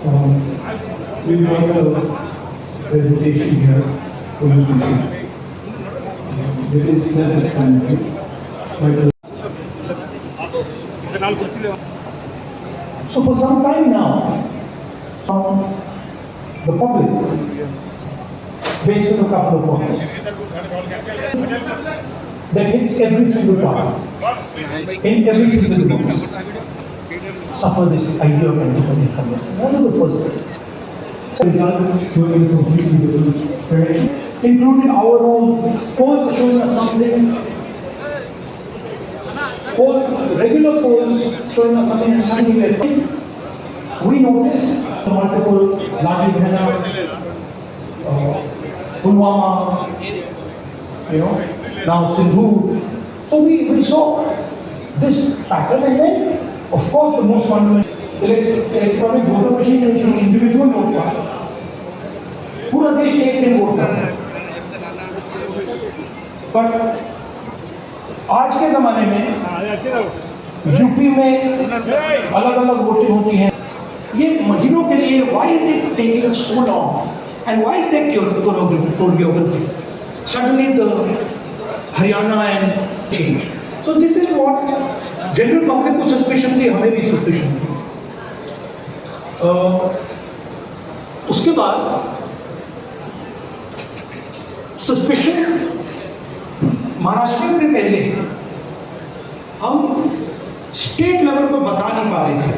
We got a presentation here for you to see. It is self-explanatory. So for some time now, the public, based on a couple of points, that hits every single part, in every single box, suffer this idea of independent commerce. One of the first results going in a completely different direction, including our own polls showing us something, regular polls showing us something exciting. We noticed multiple Ladibhena, Pulwama, now Sindhu. So we saw this pattern, and then, of course, the most fundamental electronic voter machine is individual vote card. पूरा देश एक दिन vote करता है, पर आज के जमाने में यूपी में अलग अलग वोटिंग होती है. ये महीनों के लिए why is it taking so long and why is there choreography? Suddenly the Haryana and change. So this is what general public को suspicion थी, हमें भी suspicion थी. उसके बाद suspicion महाराष्ट्र के पहले हम स्टेट लेवल पर बता नहीं पा रहे थे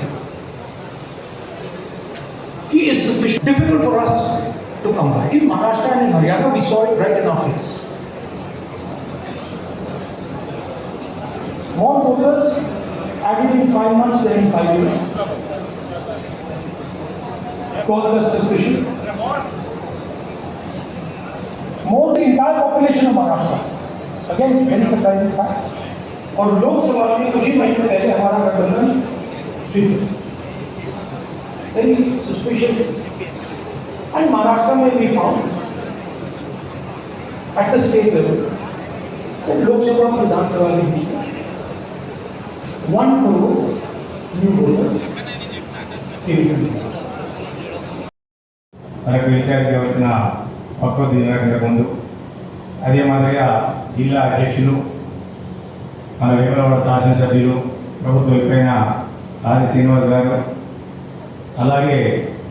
कि इस suspicion difficult for us to come by. In Maharashtra and in Haryana we saw it right in our face. More voters added in 5 months than in 5 years. Caused us suspicion. More the entire population of Maharashtra. Again, very surprising fact. और लोकसभा में कुछ ही महीने पहले हमारा गठबंधन जीत. Very suspicious. And Maharashtra में we found at the state level that Lok Sabha में विधानसभा में 1 crore new voters మనకు విచారణకి వచ్చిన ప్రకృతి ముందు అదే మాదిరిగా జిల్లా అధ్యక్షులు, మన వేములవాడ శాసనసభ్యులు, ప్రభుత్వ విపైన ఆది శ్రీనివాస్ గారు, అలాగే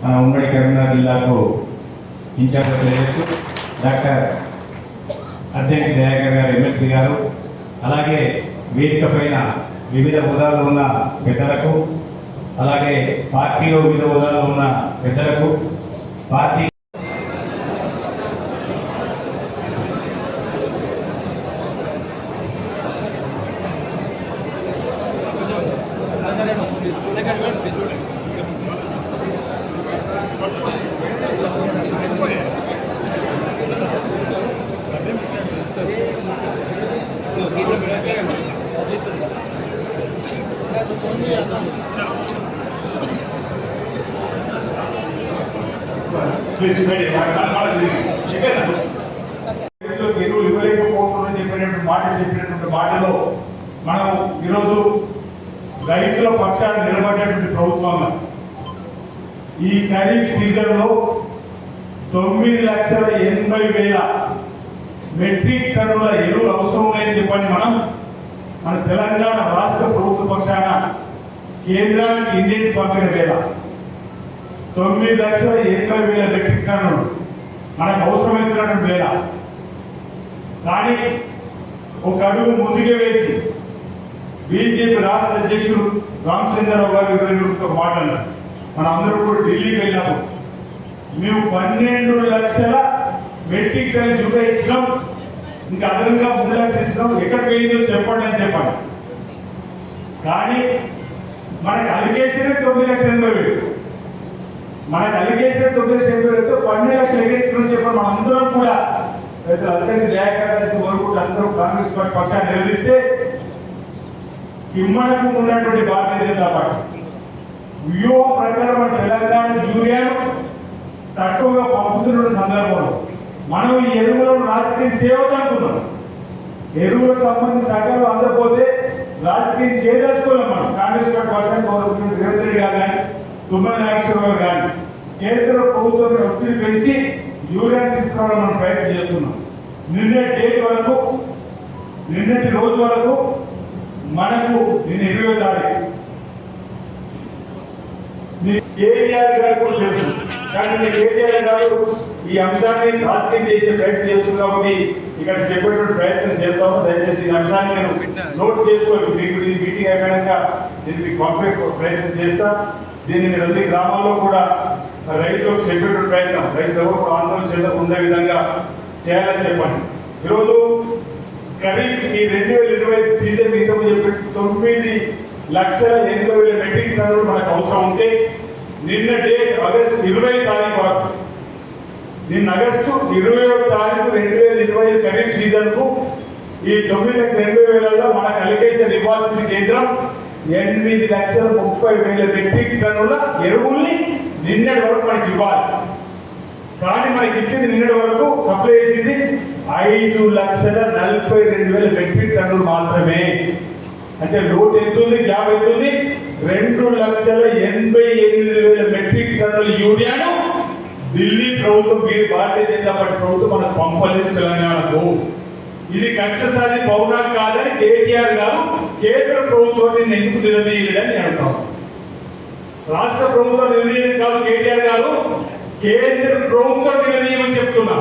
మన ఉమ్మడి కరీంనగర్ జిల్లాకు incharge players doctor Addanki Dayakar గారు ఎమ్మెల్సీ గారు, అలాగే వేదిక పైన వివిధ హోదాల్లో ఉన్న పెద్దలకు, అలాగే పార్టీలో వివిధ హోదాల్లో ఉన్న పెద్దలకు, పార్టీ చెప్పినటువంటి మాటలో మనం ఈరోజు రైతుల పక్షాన్ని నిలబడేటువంటి ప్రభుత్వంగా ఈ ఖరీఫ్ సీజన్లో 9,80,000 మెట్రిక్ టన్నుల ఎరువులు అవసరం లేని చెప్పని మన తెలంగాణ రాష్ట్ర ప్రభుత్వ పక్షాన కేంద్రానికి ఇండియన్ పంపిన వేళ 9,80,000 మెట్రిక్ టన్నులు మనకు అవసరమైనటువంటి వేళ. కానీ ఒక అడుగు ముందుగా వేసి బీజేపీ రాష్ట్ర అధ్యక్షుడు రామచంద్రరావు గారు ఒక మాట అన్నారు. మనం అందరూ కూడా ఢిల్లీకి వెళ్ళినప్పుడు మేము 12 లక్షల మెట్రిక్ టన్ జుగా ఇచ్చినాం, ఇంకా అదనంగా 3 లక్షలు ఇచ్చినాం, ఎక్కడికి వెళ్ళిందో చెప్పండి అని చెప్పాలి. కానీ మనకు అలిగేషన్ 9,80,000, మనకు అలిగేషన్ 9,80,000 12 లక్షలు ఎగిరించడం చెప్పండి. మనం అందరం కూడా అత్యంత దయాకరాన్ని కోరుకుంటూ అందరూ కాంగ్రెస్ పార్టీ పక్షాన్ని నిలదీస్తే కిమ్మనకు ఉన్నటువంటి భారతీయ జనతా పార్టీ వ్యూహం ప్రకారం తెలంగాణ యూరియాను తక్కువగా పంపుతున్న సందర్భంలో మనం ఈ ఎరువులను రాజకీయం చేయవద్దనుకున్నాం. ఎరువులకు సంబంధించి సగలు అందకపోతే రాజకీయం చేయదలుచుకోలేం. మనం కాంగ్రెస్ పార్టీ పక్షాన్ని రేవంత్ రెడ్డి గారు కానీ తుమ్మల నాగేశ్వరరావు గారు కేంద్ర ప్రభుత్వం ఒత్తిడి పెంచి యూరియా తీసుకురావడం మనం ప్రయత్నం చేస్తున్నాం. నిన్నటి రోజు వరకు మనకు నిన్న 20వ తారీఖు కేటీఆర్ గారు కూడా తెలుసు, కానీ కేటీఆర్ గారు ఈ అంశాన్ని రాజకీయం చేసే ప్రయత్నం చేస్తుంది కాబట్టి ఇక్కడ చెప్పేటువంటి ప్రయత్నం చేస్తాము. దయచేసి ఈ అంశాన్ని నేను నోట్ చేసుకోండి. మీకు ఈ మీటింగ్ అయిపోయాక దీనికి పంపే ప్రయత్నం చేస్తా. దీన్ని మీరు అన్ని గ్రామాల్లో కూడా రైతులకు చెప్పేటువంటి ప్రయత్నం, రైతులు ఎవరు ఆందోళన చేయడం ఉండే విధంగా చేయాలని చెప్పండి. ఈరోజు ఖరీఫ్ ఈ 2025 సీజన్ ఇంతకు చెప్పి 9,80,000 మెట్రిక్ టన్నులు మనకు అవసరం ఉంటే నిన్న డేట్ ఆగస్టు 20 తారీఖు వరకు, నిన్న ఆగస్టు 20వ తారీఖు 2025 ఖరీఫ్ సీజన్ కు ఈ 9,80,000 మనకు అలికేషన్ ఇవ్వాల్సిన కేంద్రం 8,30,000 మెట్రిక్ టన్నుల ఎరువుల్ని నిన్నటి వరకు మనకి ఇవ్వాలి. కానీ మనకి ఇచ్చింది నిన్నటి వరకు సప్లై చేసింది 5,42,000 మెట్రిక్ టన్నులు మాత్రమే. అంటే లోటు ఎంతుంది, గ్యాప్ ఎంతుంది? 2,88,000 మెట్రిక్ టన్నుల యూరియాను ఢిల్లీ ప్రభుత్వం, భారతీయ జనతా పార్టీ ప్రభుత్వం మనకు పంపలేదు తెలంగాణకు. ఇది కక్ష సాధి పౌనా కాదని కేటీఆర్ గారు కేంద్ర ప్రభుత్వాన్ని ఎందుకు నిలదీయలేదని అంటారు. రాష్ట్ర ప్రభుత్వం నిలదీయడం కాదు, కేటీఆర్ గారు కేంద్ర ప్రభుత్వం నిలదీయమని చెప్తున్నా.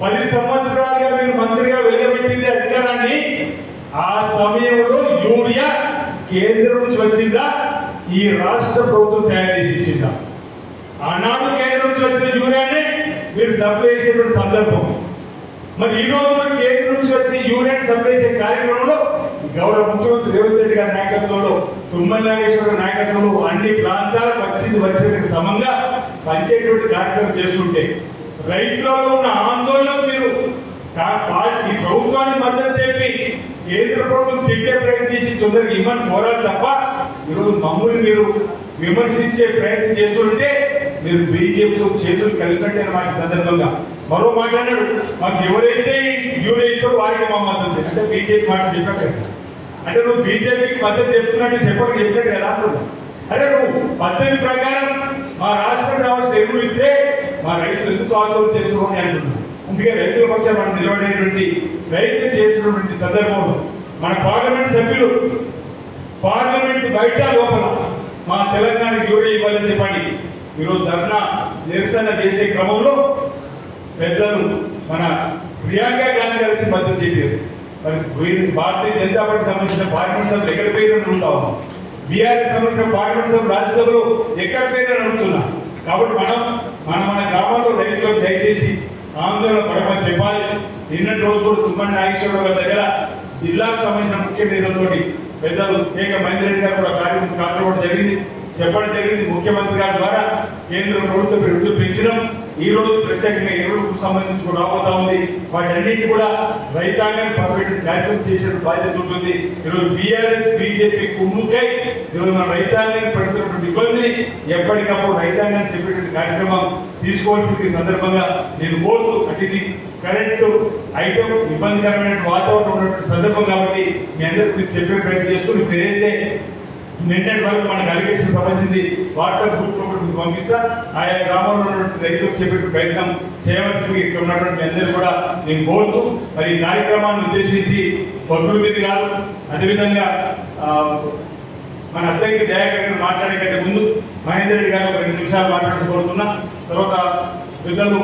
10 సంవత్సరాలుగా మీరు మంత్రిగా వెలుగబెట్టింది అధికారాన్ని. ఆ సమయంలో యూరియా కేంద్రం నుంచి వచ్చిందా, ఈ రాష్ట్ర ప్రభుత్వం తయారు చేసి ఇచ్చిందా? ఆనాడు కేంద్రం నుంచి వచ్చిన యూరియానే మీరు సప్లై చేసేటువంటి సందర్భం. మరి ఈ రోజు కేంద్రం నుంచి వచ్చి యూరియా సప్లై చేసే కార్యక్రమంలో గౌరవ ముఖ్యమంత్రి రేవంత్ రెడ్డి గారి నాయకత్వంలో, తుమ్మల నాగేశ్వర నాయకత్వంలో అన్ని ప్రాంతాలకు వచ్చిన సమంగా పంచేటువంటి కార్యక్రమం చేస్తుంటే రైతులలో ఉన్న ఆందోళన మీరు ఈ ప్రభుత్వాన్ని మద్దతు చెప్పి కేంద్ర ప్రభుత్వం తిట్టే ప్రయత్నం చేసి తొందరగా ఇవ్వని కోరాలి తప్ప ఈరోజు మమ్మల్ని మీరు విమర్శించే ప్రయత్నం చేస్తుంటే మీరు బీజేపీతో చేతులు కలిపినట్టే మాకు సందర్భంగా మరో మాట్లాడాడు. మాకు ఎవరైతే యూరియా ఇస్తారో వారికి మా మద్దతు, అంటే బీజేపీ మాట చెప్పాడు. అంటే నువ్వు బీజేపీకి మద్దతు చెప్తున్నట్టు చెప్పినట్టు కదా అంటున్నావు. అరే నువ్వు పద్ధతి ప్రకారం మా రాష్ట్రం రావాల్సిన ఎరువులు ఇస్తే మా రైతులు ఎందుకు ఆందోళన చేస్తున్నామని అంటున్నాను. అందుకే రైతుల పక్షాన మనం నిలబడేటువంటి రైతులు చేస్తున్నటువంటి సందర్భంలో మన పార్లమెంట్ సభ్యులు పార్లమెంట్ బయట లోపల మా తెలంగాణకి యూరియా ఇవ్వాలని చెప్పండి ఈరోజు ధర్నా నిరసన చేసే క్రమంలో పెద్దలు మన ప్రియాంక గాంధీ గారికి మద్దతు చెప్పారు. మరి భారతీయ జనతా పార్టీ సంబంధించిన పార్లమెంట్ సభ్యులు ఎక్కడ పోయినట్టు అడుగుతా ఉన్నాం. బీఆర్ఎస్ సంబంధించిన పార్లమెంట్ సభ్యులు రాజ్యసభలో ఎక్కడ పోయినట్టు అడుగుతున్నాం. కాబట్టి మన గ్రామాల్లో రైతులకు దయచేసి ఆందోళన పడమని చెప్పాలి. నిన్నటి రోజు కూడా తుమ్మల నాగేశ్వరరావు గారి దగ్గర జిల్లాకు సంబంధించిన ముఖ్య నేతలతోటి పెద్దలు ఏక మహేందర్ రెడ్డి గారు కూడా కార్యక్రమం జరిగింది, చెప్పడం జరిగింది. ముఖ్యమంత్రి గారి ద్వారా కేంద్ర ప్రభుత్వం ఎరువులు పెంచడం, ఈ రోజు ప్రత్యేకంగా ఎరువులకు సంబంధించి కూడా రాబోతా ఉంది. వాటన్నింటినీ కూడా రైతాంగాన్ని పర్మిట్ కార్యక్రమం చేసే బాధ్యత ఉంటుంది. ఈరోజు బీఆర్ఎస్ బీజేపీ కుమ్ముకై ఈరోజు మన రైతాంగాన్ని పడుతున్నటువంటి ఇబ్బందిని ఎప్పటికప్పుడు రైతాంగాన్ని చెప్పేటువంటి కార్యక్రమం తీసుకోవాల్సింది సందర్భంగా నేను కోరుతూ, అంటే కరెంటు ఐటమ్ ఇబ్బందికరమైన వాతావరణం ఉన్నటువంటి సందర్భం కాబట్టి మీ అందరికీ చెప్పే ప్రయత్నం చేస్తూ ఇప్పుడు ఏదైతే నిన్నటి వరకు మనకు అలిగేషన్ సంబంధించింది వాట్సాప్ గ్రూప్ లో పంపిస్తా. ఆయా గ్రామంలో ఉన్నటువంటి రైతులకు చెప్పే ప్రయత్నం చేయవలసింది ఇక్కడ ఉన్నటువంటి అందరూ కూడా నేను కోరుతూ, మరి ఈ కార్యక్రమాన్ని ఉద్దేశించి ప్రకృతి గారు, అదేవిధంగా మన అద్దెకి దయాకర్ గారు మాట్లాడే కంటే ముందు మహేందర్ రెడ్డి గారు 2 నిమిషాలు మాట్లాడుతూ కోరుతున్నా. తర్వాత పెద్దలు